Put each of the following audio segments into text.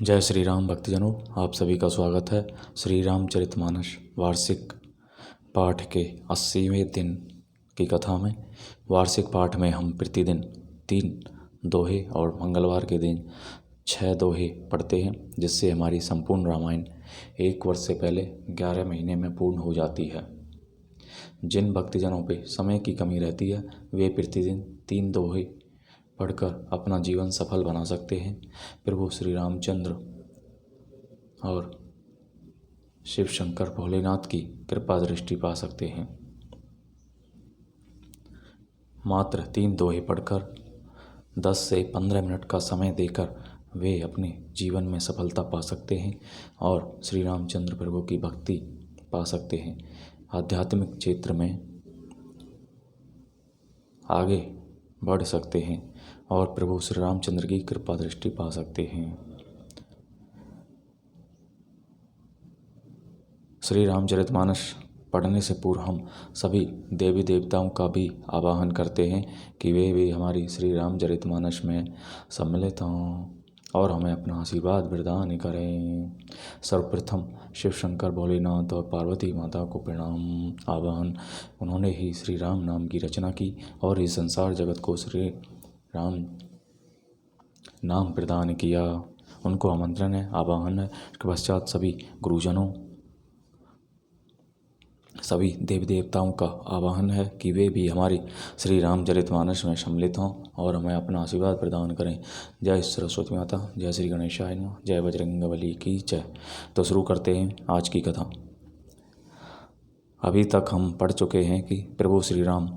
जय श्री राम भक्तजनों, आप सभी का स्वागत है श्री रामचरितमानस वार्षिक पाठ के 80वें दिन की कथा में। वार्षिक पाठ में हम प्रतिदिन 3 दोहे और मंगलवार के दिन 6 दोहे पढ़ते हैं, जिससे हमारी संपूर्ण रामायण 1 वर्ष से पहले 11 महीने में पूर्ण हो जाती है। जिन भक्तजनों पे समय की कमी रहती है वे प्रतिदिन 3 दोहे पढ़कर अपना जीवन सफल बना सकते हैं। प्रभु श्री रामचंद्र और शिव शंकर भोलेनाथ की कृपा दृष्टि पा सकते हैं। मात्र 3 दोहे पढ़कर 10 से 15 मिनट का समय देकर वे अपने जीवन में सफलता पा सकते हैं और श्री रामचंद्र प्रभु की भक्ति पा सकते हैं। आध्यात्मिक क्षेत्र में आगे बढ़ सकते हैं और प्रभु श्री रामचंद्र की कृपा दृष्टि पा सकते हैं। श्री रामचरितमानस पढ़ने से पूर्व हम सभी देवी देवताओं का भी आवाहन करते हैं कि वे भी हमारी श्री रामचरितमानस में सम्मिलित हों और हमें अपना आशीर्वाद प्रदान करें। सर्वप्रथम शिव शंकर भोलेनाथ और पार्वती माता को प्रणाम आवाहन। उन्होंने ही श्री राम नाम की रचना की और इस संसार जगत को श्री राम नाम प्रदान किया। उनको आमंत्रण है, आवाहन है। इसके पश्चात सभी गुरुजनों, सभी देवी देवताओं का आवाहन है कि वे भी हमारी श्री रामचरितमानस में सम्मिलित हों और हमें अपना आशीर्वाद प्रदान करें। जय सरस्वती माता, जय श्री गणेशाय नमः, जय बजरंगबली की जय। तो शुरू करते हैं आज की कथा। अभी तक हम पढ़ चुके हैं कि प्रभु श्री राम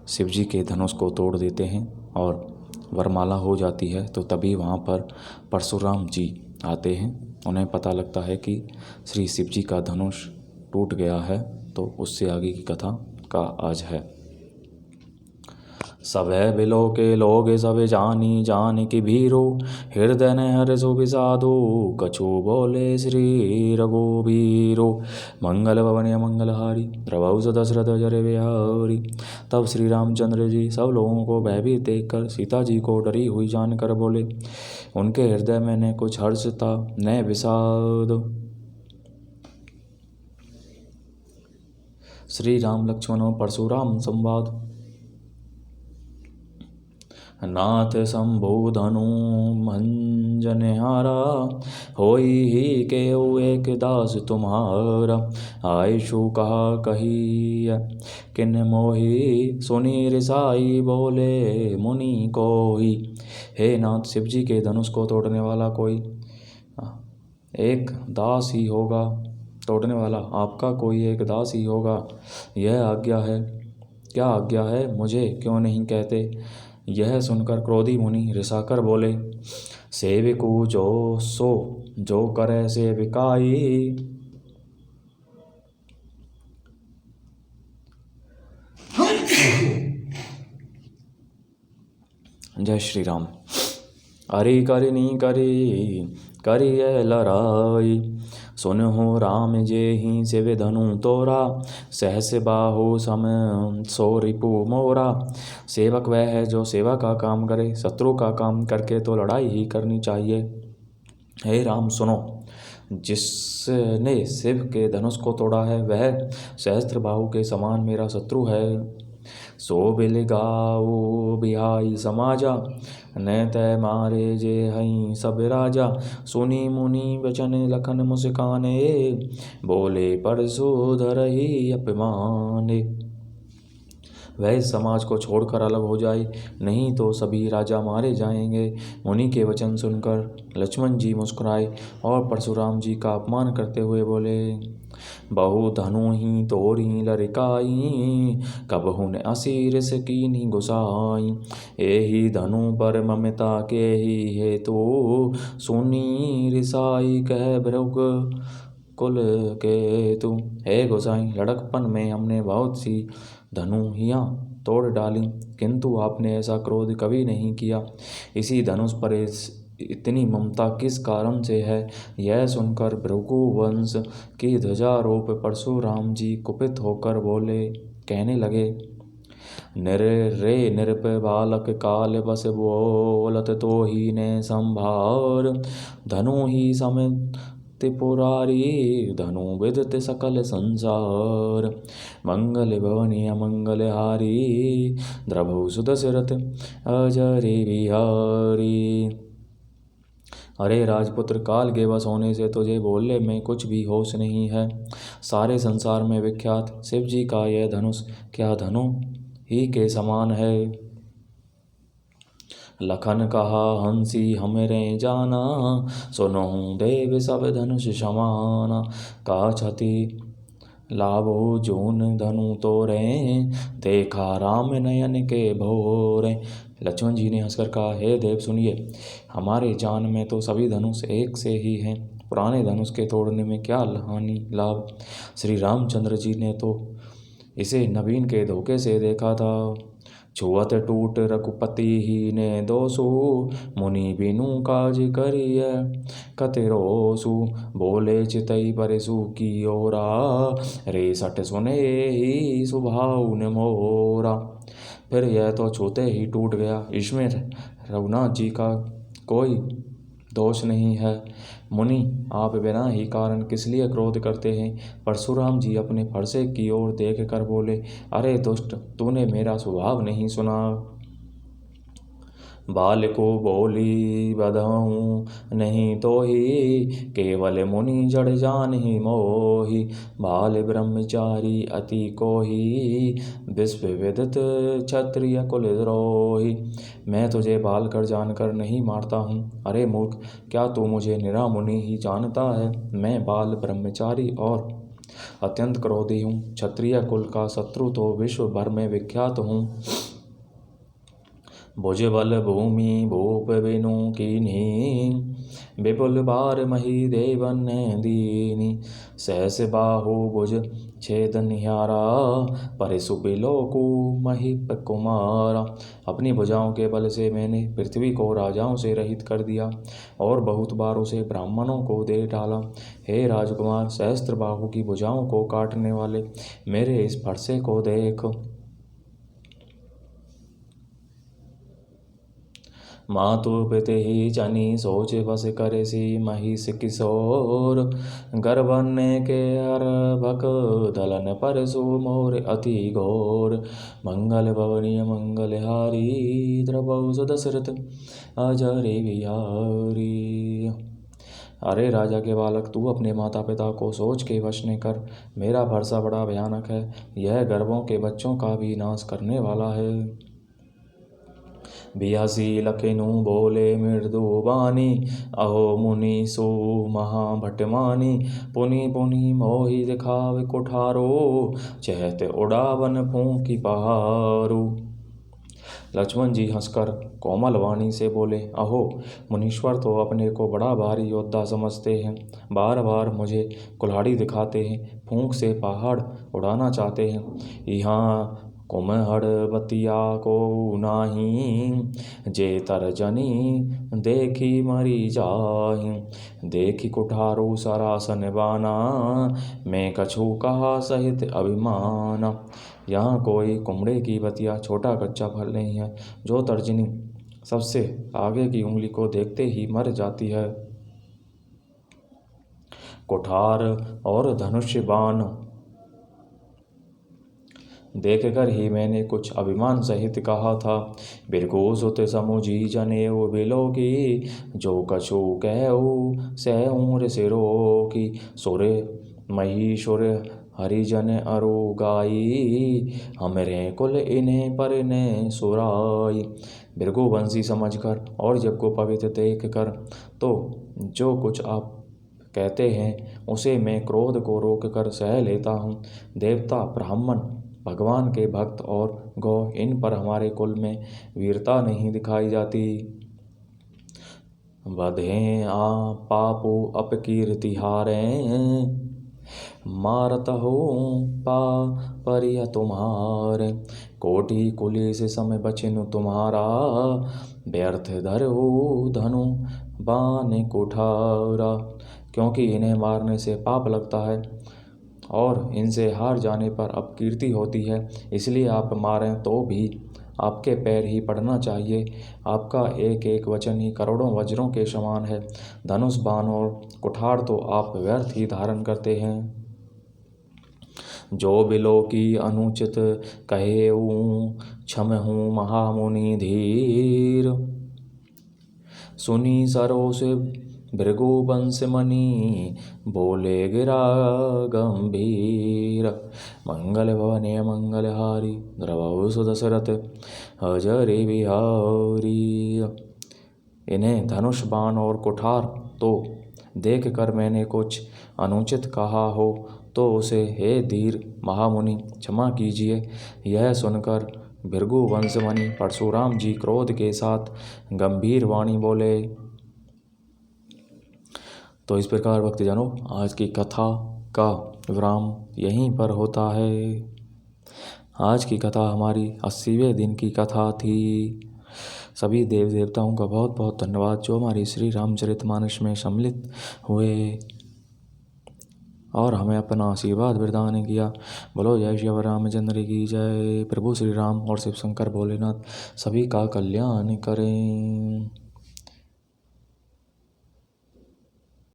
शिव जी के धनुष को तोड़ देते हैं और वरमाला हो जाती है। तो तभी वहाँ पर परशुराम जी आते हैं। उन्हें पता लगता है कि श्री शिव जी का धनुष टूट गया है। तो उससे आगे की कथा का आज है। सभे बिलो के लोग सब जानी जान की भीरो, हृदय ने हर सो विषादो, कछु बोले श्री रघुबीरो। मंगल भवन मंगलहारी, रघु दशरथ जर बिहारी। तब श्री रामचंद्र जी सब लोगों को भयभीत देखकर सीता जी को डरी हुई जानकर बोले। उनके हृदय में न कुछ हर्ष था न विषाद। श्री राम लक्ष्मण परशुराम संवाद। नाथ शंभु धनु मंजनहारा, होई ही केउ एक दास तुम्हारा। आयशु कहा कही किन मोही, सुनी रिसाई बोले मुनि कोई। हे नाथ, शिव जी के धनुष को तोड़ने वाला कोई एक दास ही होगा। तोड़ने वाला आपका कोई एक दास ही होगा। यह आज्ञा है। क्या आज्ञा है, मुझे क्यों नहीं कहते। यह सुनकर क्रोधी मुनि रिसाकर बोले। सेविकु जो करे सेविकाई, जय श्री राम। अरे करनी करिए लड़ाई, सुनहु राम जे ही शिव धनु तोरा। सहस बाहु सम सो रिपु मोरा। सेवक वह है जो सेवा का काम करे, शत्रु का काम करके तो लड़ाई ही करनी चाहिए। हे राम सुनो, जिसने शिव के धनुष को तोड़ा है वह सहस्त्र बाहु के समान मेरा शत्रु है। सो बिल गाओ बिहाई समाजा, न तय मारे जे हई सब राजा। सुनी मुनि वचन लखन मुस्काने, बोले परशुधर ही अपमाने। वह इस समाज को छोड़कर अलग हो जाए, नहीं तो सभी राजा मारे जाएंगे। मुनि के वचन सुनकर लक्ष्मण जी मुस्कुराए और परशुराम जी का अपमान करते हुए बोले। बहु धनु ही तोड़ी लरिकाई, कबहु न असीर से कीन्ही गुसाई। एही धनु पर ममता के ही हेतु, सुनी रिसाई कह भृग कुल के तू। हे गोसाई, लड़कपन में हमने बहुत सी धनुहियाँ तोड़ डाली, किंतु आपने ऐसा क्रोध कभी नहीं किया। इसी धनुष पर इतनी ममता किस कारण से है। यह सुनकर भृगुवंश की ध्वजारोप परशुराम जी कुपित होकर बोले, कहने लगे। रे नृप बालक काल बस बोलत तो ही ने संभार। धनु ही समित पुरारी धनु विदित सकल संसार। मंगल भवनी अमंगल हारी द्रभु सुदशरथ अजरे बिहारी। अरे राजपुत्र, काल के वश होने से तुझे बोलने में कुछ भी होश नहीं है। सारे संसार में विख्यात शिव जी का यह धनुष क्या धनु ही के समान है। लखन कहा हंसी हमरे जाना, सुनहु देव सब धनुष समाना। का छति लाभो जून धनु तोरे, देखा राम नयन के भोरे। लक्ष्मण जी ने हंसकर कहा, हे देव सुनिए, हमारे जान में तो सभी धनुष एक से ही हैं। पुराने धनुष के तोड़ने में क्या हानि लाभ। श्री रामचंद्र जी ने तो इसे नवीन के धोखे से देखा था। छुअत टूट रघुपति ही ने दोसु, मुनि बिनु काज करिय कतिरोसु। बोले चितई परसु की ओरा, रे सट सुने ही स्वभाव ने मोरा। फिर यह तो छूते ही टूट गया। इसमें रघुनाथ जी का कोई दोष नहीं है। मुनि, आप बिना ही कारण किस लिए क्रोध करते हैं। परशुराम जी अपने फरसे की ओर देख कर बोले, अरे दुष्ट, तूने मेरा स्वभाव नहीं सुना। बाल को बोली बधाऊं नहीं तो ही, केवल मुनि जड़ जान ही मोही। बाल ब्रह्मचारी अति को ही, विश्व विदित क्षत्रिय कुल द्रोही। मैं तुझे बाल कर जानकर नहीं मारता हूँ। अरे मूर्ख, क्या तू मुझे निरा मुनि ही जानता है। मैं बाल ब्रह्मचारी और अत्यंत क्रोधी हूँ। क्षत्रिय कुल का शत्रु तो विश्व भर में विख्यात हूँ। भुज बल भूमि भूप बिनु कीन्ही, विपुल बार मही देवन दीनी। सहस बाहु भुज छेद निहारा, परिसु बिलोकु महीप कुमारा। अपनी भुजाओं के बल से मैंने पृथ्वी को राजाओं से रहित कर दिया और बहुत बार उसे ब्राह्मणों को दे डाला। हे राजकुमार, सहस्त्र बाहु की भुजाओं को काटने वाले मेरे इस फरसे को देख। मातु पिते ही जनी सोच बस करे सी महिष किशोर। गर्भन्य के हर भक दलन पर सु मोर अति घोर। मंगल भवनीय मंगल हारी, द्रवौ सुदशरथ अजरे बिहारी। अरे राजा के बालक, तू अपने माता पिता को सोच के वश ने कर। मेरा भरसा बड़ा भयानक है। यह गर्भों के बच्चों का भी नाश करने वाला है। बियासी लखनु बोले मृदु बानी, अहो मुनि सो महाभटमानी। पुनि पुनि मोहि दिखावे कुठारो, चहत उड़ावन फूंकी पहारो। लक्ष्मण जी हंसकर कोमल वाणी से बोले, अहो मुनीश्वर तो अपने को बड़ा भारी योद्धा समझते हैं। बार बार मुझे कुल्हाड़ी दिखाते हैं, फूंक से पहाड़ उड़ाना चाहते हैं। यहाँ कुम्हड़ बतिया को नाही, जे तरजनी देखी मरी जाहि। देखी कुठारो सरासन बाना, मैं कछु कहा सहित अभिमाना। यहाँ कोई कुमड़े की बतिया छोटा कच्चा फल नहीं है, जो तर्जनी सबसे आगे की उंगली को देखते ही मर जाती है। कुठार और धनुष्य बाण देखकर ही मैंने कुछ अभिमान सहित कहा था। बिरगो सुत समुझी जनेऊ बिलो की, जो कछु कहू सहूर सिरो की। सुर महीशुर हरिजन अरु गाई, हमरे कुल इन्हें पर ने सुराई। बिरगो वंशी समझकर और जब को पवित्र देख कर तो जो कुछ आप कहते हैं उसे मैं क्रोध को रोक कर सह लेता हूँ। देवता, ब्राह्मण, भगवान के भक्त और गौ, इन पर हमारे कुल में वीरता नहीं दिखाई जाती। बधे आ पापो अपकीर्ति हारे, मारत हो पा परिय तुम्हारे। कोटि कुलिस समय बचिनु तुम्हारा, व्यर्थ धर हो धनु बान कुठारा। क्योंकि इन्हें मारने से पाप लगता है और इनसे हार जाने पर अपकीर्ति होती है, इसलिए आप मारें तो भी आपके पैर ही पड़ना चाहिए। आपका एक एक वचन ही करोड़ों वज्रों के समान है। धनुष बाण और कुठार तो आप व्यर्थ ही धारण करते हैं। जो बिलो की अनुचित कहेऊँ, क्षम हूँ महामुनि धीर। सुनी सरोष भृगुवंश मणि, बोले गिरा गंभीर। मंगल भवने मंगलहारी, द्रवहु सुदशरथ अजर बिहारी। इन्हें धनुष बाण और कुठार तो देख कर मैंने कुछ अनुचित कहा हो तो उसे हे धीर महामुनि क्षमा कीजिए। यह सुनकर भृगुवंशमणि परशुराम जी क्रोध के साथ गंभीर वाणी बोले। तो इस प्रकार भक्तजनों, आज की कथा का विराम यहीं पर होता है। आज की कथा हमारी 80वें दिन की कथा थी। सभी देव देवताओं का बहुत बहुत धन्यवाद जो हमारी श्री रामचरितमानस में सम्मिलित हुए और हमें अपना आशीर्वाद प्रदान किया। बोलो जय श्री रामचंद्र की जय। प्रभु श्री राम और शिव शंकर भोलेनाथ सभी का कल्याण करें।